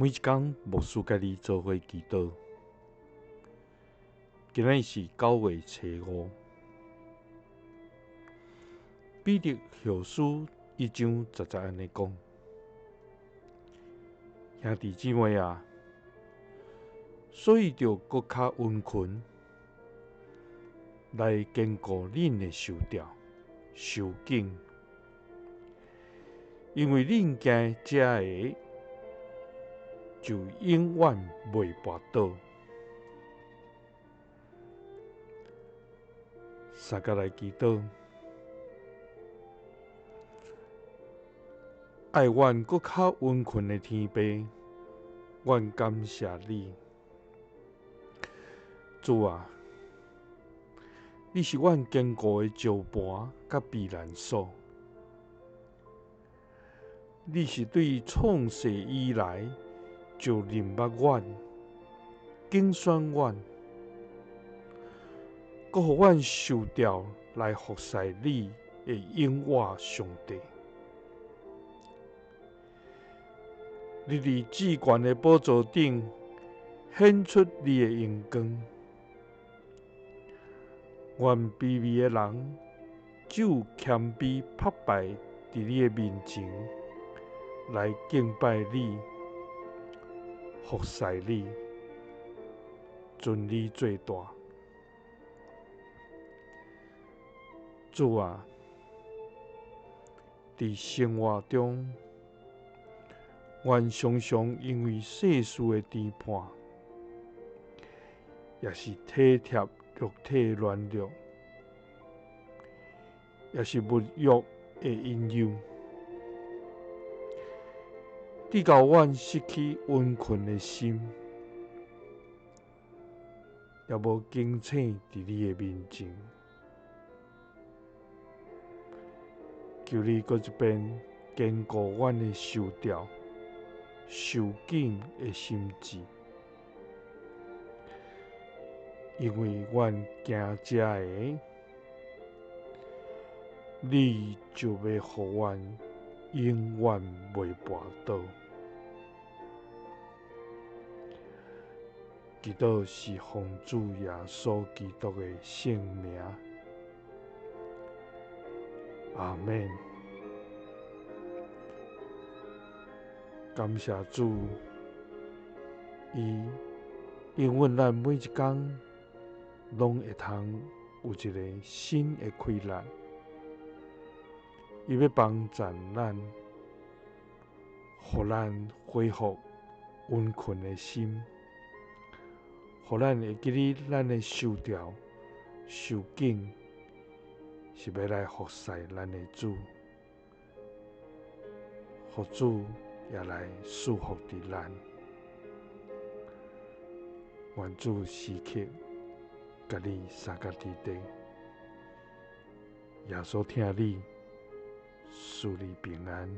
每一天，牧师甲你做伙祈祷。今仔是9月初5。彼得后书1章10安尼讲：兄弟姊妹啊，所以着搁较温群，来坚固恁的受调、受敬，因为恁惊这个，就永远袂跋倒。三个来祈祷，爱阮搁较温群的天父，阮感谢你，主啊，你是阮坚固的石盘甲避难所，你是对创世以来就认捌阮、拣选阮，搁互阮受调来服侍你的永活上帝。你伫至高的宝座顶显出你的荣光，愿卑微的人只有谦卑拍败伫你的面前来敬拜你、服侍你、尊你做大。主啊，伫生活中，阮常常因为世事的颠簸，也是体贴肉体软弱，也是物欲的引诱，直到阮失去温群的心，也无警醒伫你的面前。求你搁一遍坚固阮的受调、受敬的心志，因为阮惊这个，你就要互阮永远袂跋倒。祈祷是奉主耶稣基督的圣名。阿们。感谢主，伊应允咱每一天拢会通有一个新的开力，伊要帮助咱，互咱恢复温群的心，互咱会记得咱的受调、受敬，是要来服侍咱的主，互主也来束缚伫咱。愿主时刻甲你三角伫地，耶稣听你，赐你平安。